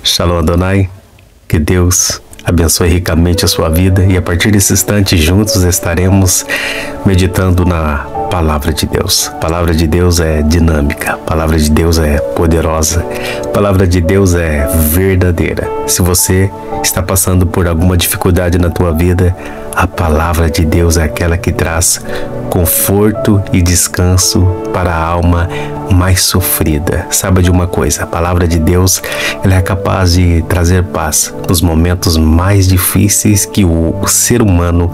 Shalom Adonai, que Deus abençoe ricamente a sua vida e a partir desse instante juntos estaremos meditando na Palavra de Deus. A Palavra de Deus é dinâmica, a Palavra de Deus é poderosa, a Palavra de Deus é verdadeira. Se você está passando por alguma dificuldade na tua vida, a Palavra de Deus é aquela que traz conforto e descanso para a alma mais sofrida. Saiba de uma coisa, a Palavra de Deus ela é capaz de trazer paz nos momentos mais difíceis que o ser humano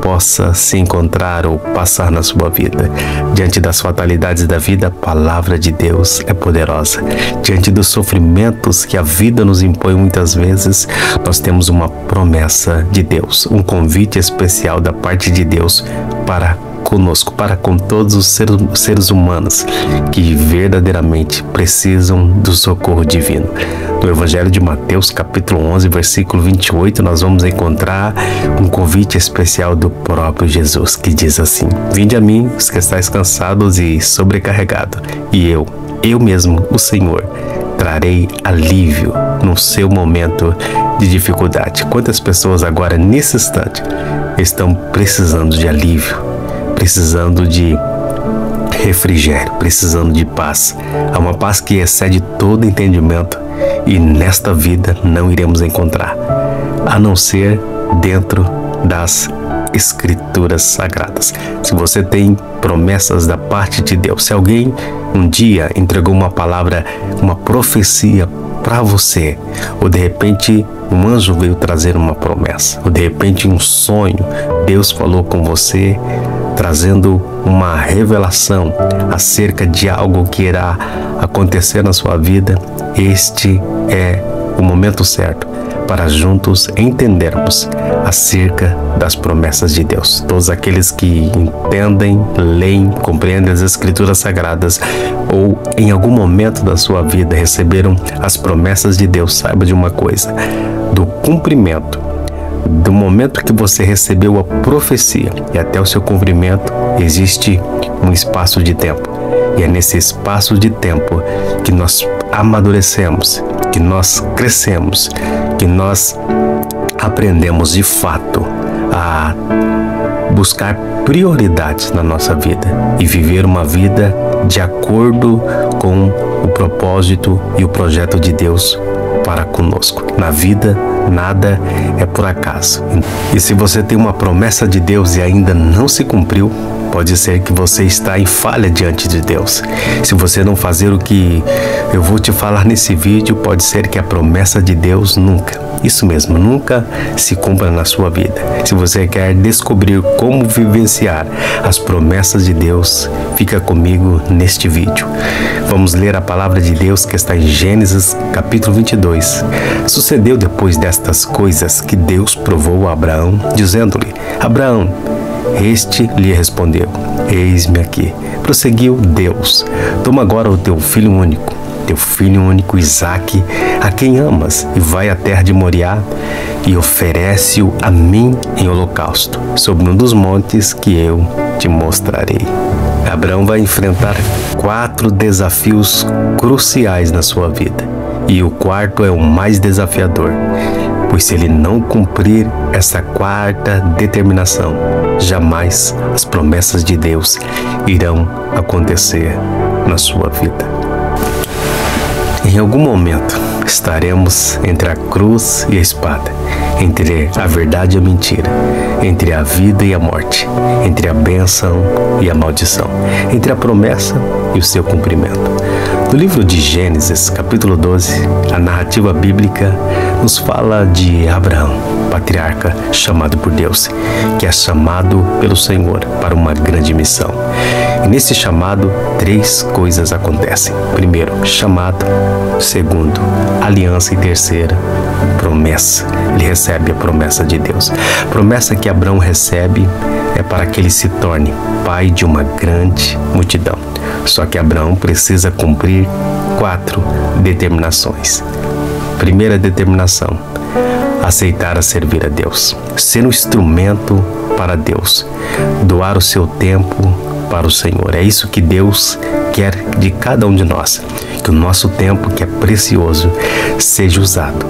possa se encontrar ou passar na sua vida. Diante das fatalidades da vida, a Palavra de Deus é poderosa. Diante dos sofrimentos que a vida nos impõe muitas vezes, nós temos uma promessa de Deus, um convite especial da parte de Deus para conosco, para com todos os seres humanos que verdadeiramente precisam do socorro divino. No Evangelho de Mateus, capítulo 11, versículo 28, nós vamos encontrar um convite especial do próprio Jesus, que diz assim: Vinde a mim, os que estáis cansados e sobrecarregados, e eu mesmo, o Senhor, trarei alívio no seu momento de dificuldade. Quantas pessoas agora, nesse instante, estão precisando de alívio, precisando de refrigério, precisando de paz. Há uma paz que excede todo entendimento e nesta vida não iremos encontrar, a não ser dentro das Escrituras Sagradas. Se você tem promessas da parte de Deus, se alguém um dia entregou uma palavra, uma profecia para você, ou de repente um anjo veio trazer uma promessa, ou de repente um sonho, Deus falou com você, trazendo uma revelação acerca de algo que irá acontecer na sua vida, este é o momento certo para juntos entendermos acerca das promessas de Deus. Todos aqueles que entendem, leem, compreendem as Escrituras Sagradas ou em algum momento da sua vida receberam as promessas de Deus, saiba de uma coisa: do cumprimento, do momento que você recebeu a profecia e até o seu cumprimento, existe um espaço de tempo. E é nesse espaço de tempo que nós amadurecemos, que nós crescemos, que nós aprendemos de fato a buscar prioridades na nossa vida e viver uma vida de acordo com o propósito e o projeto de Deus para conosco. Na vida, nada é por acaso. E se você tem uma promessa de Deus e ainda não se cumpriu, pode ser que você está em falha diante de Deus. Se você não fazer o que eu vou te falar nesse vídeo, pode ser que a promessa de Deus nunca se cumpra na sua vida. Se você quer descobrir como vivenciar as promessas de Deus, fica comigo neste vídeo. Vamos ler a palavra de Deus que está em Gênesis capítulo 22. Sucedeu depois destas coisas que Deus provou a Abraão, dizendo-lhe: Abraão. Este lhe respondeu: Eis-me aqui. Prosseguiu Deus: Toma agora o teu filho único Isaque, a quem amas, e vai à terra de Moriá e oferece-o a mim em holocausto, sobre um dos montes que eu te mostrarei. Abraão vai enfrentar 4 desafios cruciais na sua vida, e o quarto é o mais desafiador, pois se ele não cumprir essa quarta determinação, jamais as promessas de Deus irão acontecer na sua vida. Em algum momento estaremos entre a cruz e a espada, entre a verdade e a mentira, entre a vida e a morte, entre a bênção e a maldição, entre a promessa e o seu cumprimento. No livro de Gênesis, capítulo 12, a narrativa bíblica nos fala de Abraão, patriarca chamado por Deus, que é chamado pelo Senhor para uma grande missão. E nesse chamado, 3 coisas acontecem. Primeiro, chamado. Segundo, aliança. E terceira, promessa. Ele recebe a promessa de Deus. A promessa que Abraão recebe é para que ele se torne pai de uma grande multidão. Só que Abraão precisa cumprir 4 determinações. Primeira determinação: aceitar a servir a Deus, ser um instrumento para Deus, doar o seu tempo para o Senhor. É isso que Deus quer de cada um de nós, que o nosso tempo, que é precioso, seja usado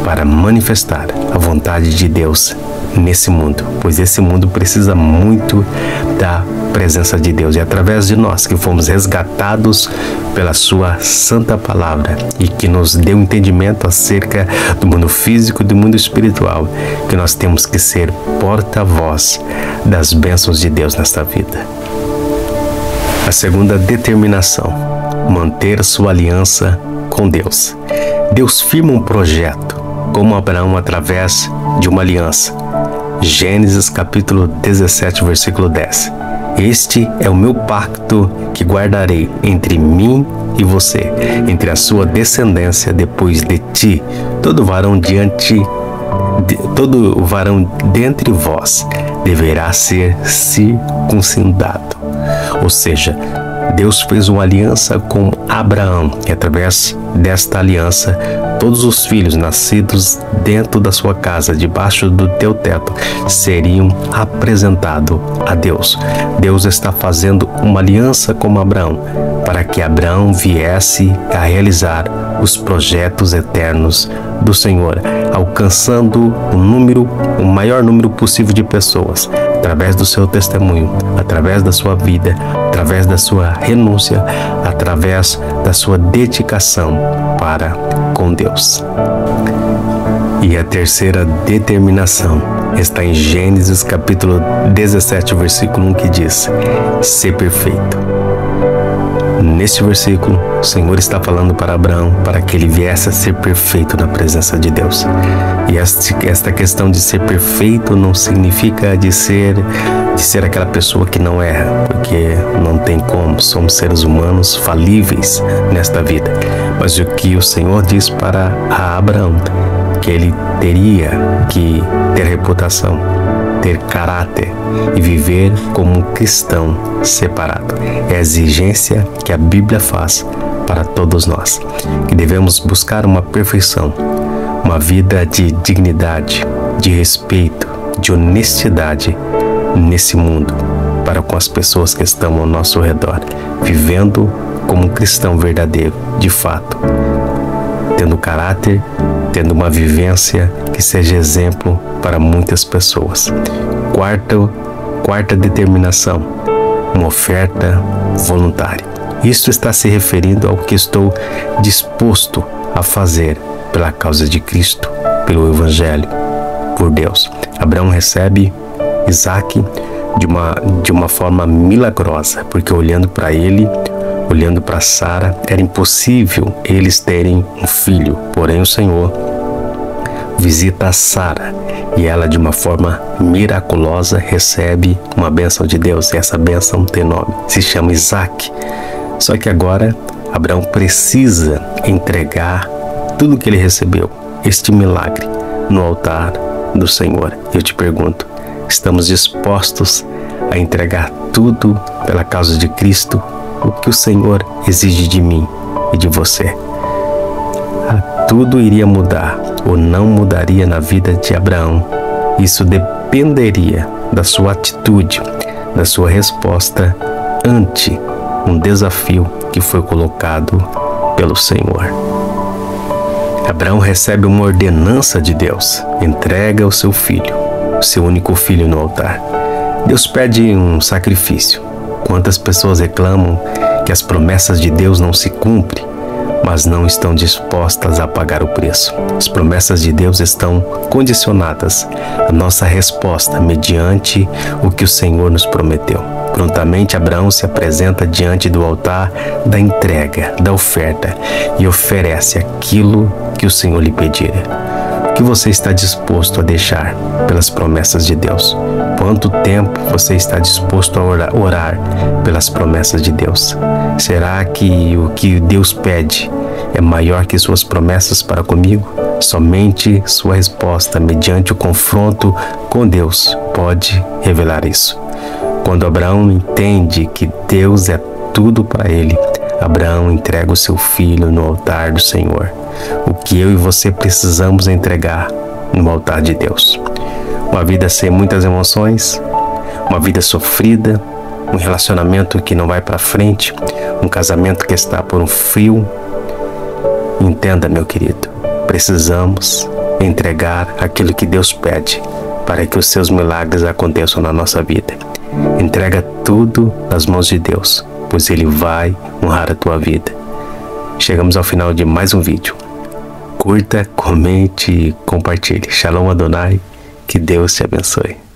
para manifestar a vontade de Deus nesse mundo, pois esse mundo precisa muito da presença de Deus, e através de nós que fomos resgatados pela sua santa palavra e que nos deu entendimento acerca do mundo físico e do mundo espiritual, que nós temos que ser porta-voz das bênçãos de Deus nesta vida. A segunda determinação: manter sua aliança com Deus. Deus firma um projeto, como Abraão, através de uma aliança. Gênesis capítulo 17, versículo 10. Este é o meu pacto que guardarei entre mim e você, entre a sua descendência depois de ti. Todo varão dentre vós deverá ser circuncidado. Ou seja, Deus fez uma aliança com Abraão, e através desta aliança, todos os filhos nascidos dentro da sua casa, debaixo do teu teto, seriam apresentados a Deus. Deus está fazendo uma aliança com Abraão, para que Abraão viesse a realizar os projetos eternos do Senhor, alcançando o maior número possível de pessoas, através do seu testemunho, através da sua vida, através da sua renúncia, através da sua dedicação para com Deus. E a terceira determinação está em Gênesis capítulo 17, versículo 1, que diz: ser perfeito. Neste versículo, o Senhor está falando para Abraão para que ele viesse a ser perfeito na presença de Deus. E esta questão de ser perfeito não significa de ser aquela pessoa que não erra, porque não tem como, somos seres humanos falíveis nesta vida. Mas o que o Senhor diz para Abraão, que ele teria que ter reputação, ter caráter e viver como um cristão separado. É a exigência que a Bíblia faz para todos nós, que devemos buscar uma perfeição, uma vida de dignidade, de respeito, de honestidade nesse mundo, para com as pessoas que estão ao nosso redor, vivendo como um cristão verdadeiro, de fato, tendo caráter, tendo uma vivência que seja exemplo para muitas pessoas. Quarta determinação: uma oferta voluntária. Isto está se referindo ao que estou disposto a fazer pela causa de Cristo, pelo Evangelho, por Deus. Abraão recebe Isaque de uma forma milagrosa, porque olhando para ele, olhando para Sara, era impossível eles terem um filho. Porém, o Senhor visita Sara e ela, de uma forma miraculosa, recebe uma bênção de Deus. E essa bênção tem nome, se chama Isaque. Só que agora Abraão precisa entregar tudo que ele recebeu, este milagre, no altar do Senhor. Eu te pergunto, estamos dispostos a entregar tudo pela causa de Cristo? O que o Senhor exige de mim e de você? Tudo iria mudar ou não mudaria na vida de Abraão. Isso dependeria da sua atitude, da sua resposta ante um desafio que foi colocado pelo Senhor. Abraão recebe uma ordenança de Deus: entrega o seu filho, o seu único filho, no altar. Deus pede um sacrifício. Quantas pessoas reclamam que as promessas de Deus não se cumprem, mas não estão dispostas a pagar o preço. As promessas de Deus estão condicionadas à nossa resposta mediante o que o Senhor nos prometeu. Prontamente Abraão se apresenta diante do altar da entrega, da oferta, e oferece aquilo que o Senhor lhe pedir. O que você está disposto a deixar pelas promessas de Deus? Quanto tempo você está disposto a orar pelas promessas de Deus? Será que o que Deus pede é maior que suas promessas para comigo? Somente sua resposta, mediante o confronto com Deus, pode revelar isso. Quando Abraão entende que Deus é tudo para ele, Abraão entrega o seu filho no altar do Senhor. O que eu e você precisamos entregar no altar de Deus: uma vida sem muitas emoções, uma vida sofrida, um relacionamento que não vai para frente, um casamento que está por um fio, Entenda, meu querido, precisamos entregar aquilo que Deus pede para que os seus milagres aconteçam na nossa vida. Entrega tudo nas mãos de Deus, pois Ele vai honrar a tua vida. Chegamos ao final de mais um vídeo. Curta, comente e compartilhe. Shalom Adonai, que Deus te abençoe.